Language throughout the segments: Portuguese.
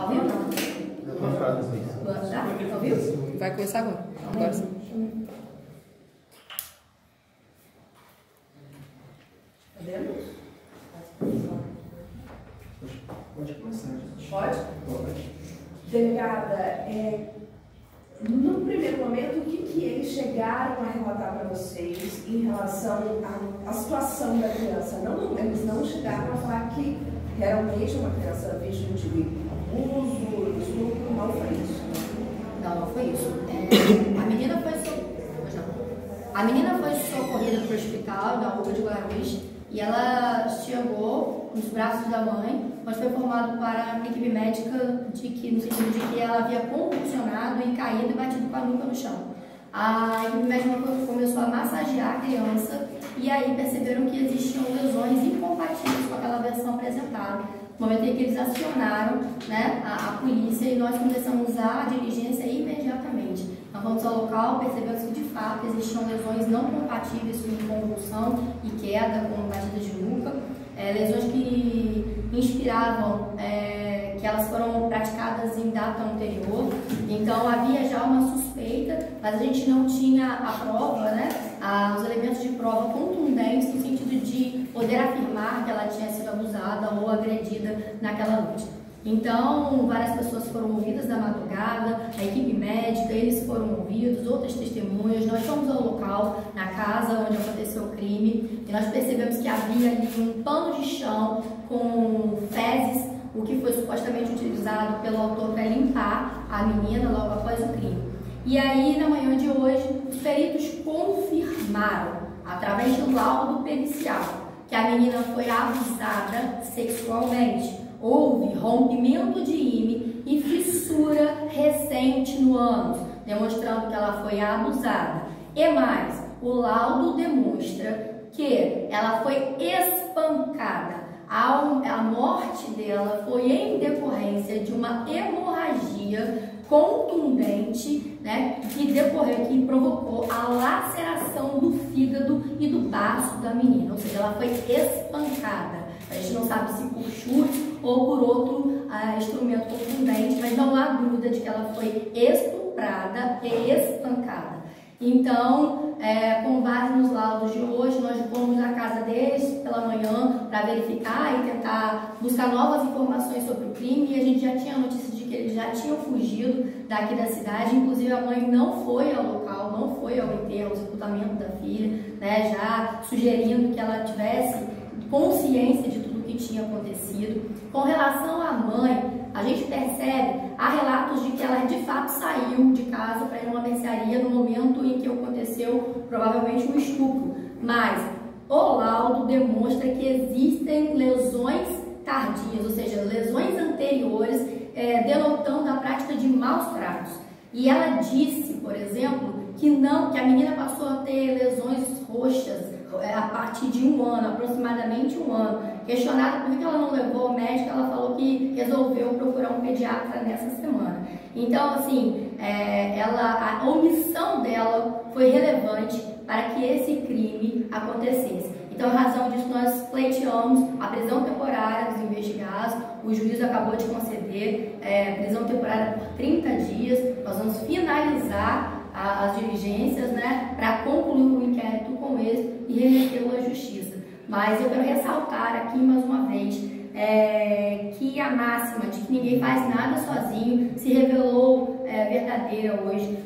Tá ouvindo? Tá? Tá ouvindo? Vai começar agora. Agora sim. Podemos? Pode começar, gente. Pode? Pode. Delegada, no primeiro momento, o que eles chegaram a relatar para vocês em relação à situação da criança? Não, eles não chegaram a falar que realmente uma criança vítima de abuso, estupro, não foi isso? Não foi isso. A menina foi socorrida para o hospital da UPA de Guarulhos e ela chegou nos braços da mãe, onde foi informado para a equipe médica de que, no sentido de que ela havia convulsionado e caído e batido com a nuca no chão. A equipe médica começou a massagear a criança e aí perceberam que existiam lesões incompatíveis com aquela versão apresentada. No momento em que eles acionaram, né, a polícia e nós começamos a diligência imediatamente. Nós fomos ao local, percebemos que de fato existiam lesões não compatíveis com convulsão e queda, com batida de nuca, lesões que inspiravam que elas foram praticadas em data anterior. Então havia já uma suspeita, mas a gente não tinha a prova, né, os elementos de prova contundentes no sentido de poder afirmar que ela tinha sido abusada ou agredida naquela noite. Então, várias pessoas foram ouvidas na madrugada, a equipe médica, eles foram ouvidos, outras testemunhas. Nós fomos ao local, na casa onde aconteceu o crime, e nós percebemos que havia ali um pano de chão com fezes, o que foi supostamente utilizado pelo autor para limpar a menina logo após o crime. E aí, na manhã de hoje, os peritos confirmaram, através do laudo pericial, que a menina foi abusada sexualmente. Houve rompimento de ímã e fissura recente no ânus, demonstrando que ela foi abusada. E mais, o laudo demonstra que ela foi espancada. A morte dela foi em decorrência de uma hemorragia contundente, né, que provocou a laceração do fígado e do baço da menina, ou seja, ela foi espancada. A gente não sabe se por chute ou por outro instrumento contundente, mas não há dúvida de que ela foi estuprada e espancada. Então, com base nos laudos de hoje, nós fomos na casa deles pela manhã para verificar e tentar buscar novas informações sobre o crime, e a gente já tinha notícia de que eles já tinham fugido daqui da cidade. Inclusive a mãe não foi ao local, não foi ao enterro, ao sepultamento da filha, né, já sugerindo que ela tivesse consciência de tudo o que tinha acontecido. Com relação à mãe, a gente percebe, há relatos de que ela de fato saiu de casa para ir numa mercearia no momento em que aconteceu provavelmente um estupro, mas o laudo demonstra que existem lesões tardias, ou seja, lesões anteriores, denotando a prática de maus tratos. E ela disse, por exemplo, que a menina passou a ter lesões roxas a partir de um ano, aproximadamente um ano. Questionada por que ela não levou ao médico, ela falou que resolveu procurar um pediatra nessa semana. Então, assim, a omissão dela foi relevante para que esse crime acontecesse. Então, em razão disso, nós pleiteamos a prisão temporária dos investigados. O juiz acabou de conceder prisão temporária por 30 dias. Nós vamos finalizar as diligências, né, para concluir o inquérito com êxito e remetê-lo à justiça. Mas eu quero ressaltar aqui mais uma vez que a máxima de que ninguém faz nada sozinho se revelou verdadeira hoje,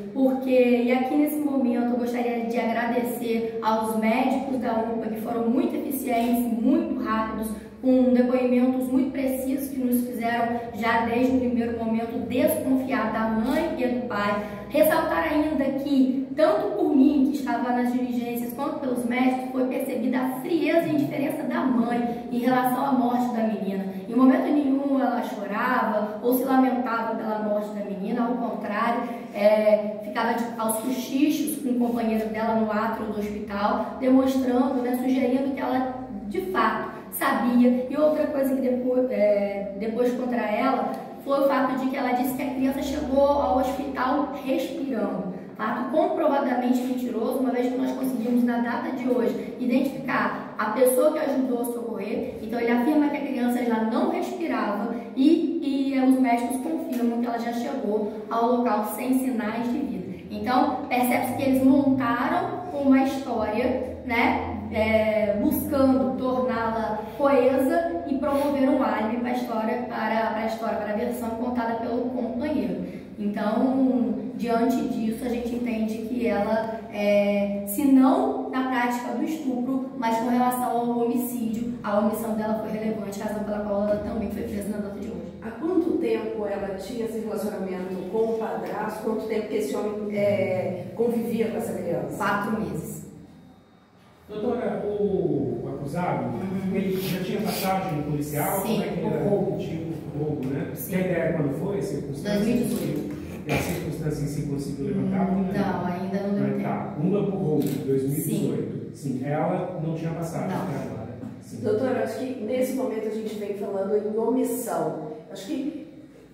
e aqui nesse momento eu gostaria de agradecer aos médicos da UPA, que foram muito eficientes, muito rápidos, com depoimentos muito precisos que nos fizeram já desde o primeiro momento desconfiar da mãe e do pai. Ressaltar ainda que, tanto por mim, que estava nas diligências, quanto pelos médicos, foi percebida a frieza e indiferença da mãe em relação à morte da menina. Em momento nenhum ela chorava ou se lamentava pela morte da menina, ao contrário, ficava aos cochichos com o companheiro dela no átrio do hospital, demonstrando, né, sugerindo que ela, de fato, sabia. E outra coisa que depois contra ela foi o fato de que ela disse que a criança chegou ao hospital respirando. Fato comprovadamente mentiroso, uma vez que nós conseguimos, na data de hoje, identificar a pessoa que ajudou a socorrer. Então ele afirma que a criança já não respirava e os médicos confirmam que ela já chegou ao local sem sinais de vida. Então, percebe-se que eles montaram uma história, né, buscando torná-la coesa e promover um álibi para a versão contada pelo companheiro. Então, diante disso, a gente entende que ela, se não na prática do estupro, mas com relação ao homicídio, a omissão dela foi relevante, razão pela qual ela também foi presa na data de hoje. Há quanto tempo ela tinha esse relacionamento com o padrasto? Quanto tempo que esse homem convivia com essa criança? 4 meses. Doutora, o acusado, ele já tinha passagem policial? Sim, como é que era? roubo. Tipo roubo, né? Sim. Tem ideia quando foi a circunstância? 2018. E a circunstância em si conseguiu levantar? Não, ainda não deu tempo. Tá, uma por roubo, 2018. Sim, ela não tinha passagem. Não. Sim. Doutora, acho que nesse momento a gente vem falando em omissão. Acho que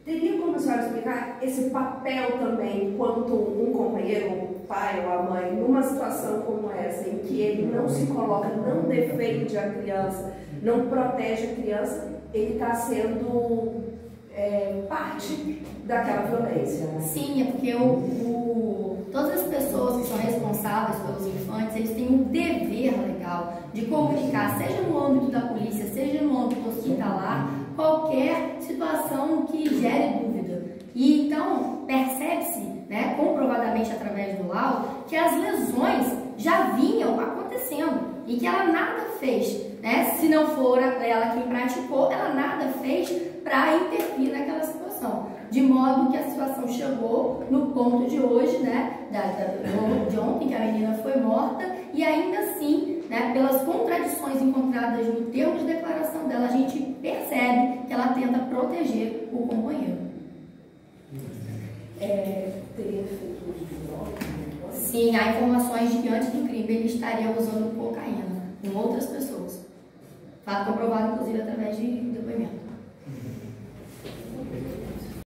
teria como a senhora explicar esse papel também, enquanto um companheiro, o pai ou a mãe, numa situação como essa, em que ele não se coloca, não defende a criança, não protege a criança, ele está sendo parte daquela violência, né? Sim, é porque todas as pessoas que são responsáveis pelos infantes, eles têm um dever legal de comunicar, seja no âmbito da polícia, seja no âmbito hospitalar, qualquer situação que gere dúvida. E então, percebe-se, né, comprovadamente através do laudo, que as lesões já vinham acontecendo e que ela nada fez, né? Se não for ela quem praticou, ela nada fez para intervir naquela situação. De modo que a situação chegou no ponto de hoje, né, de ontem, que a menina foi morta, e ainda assim, né, pelas contradições encontradas no termo de declaração dela, a gente percebe que ela tenta proteger o companheiro. Teria feito uso de droga? Sim, há informações de que antes do crime ele estaria usando cocaína com outras pessoas. Fato comprovado, inclusive, através de depoimento.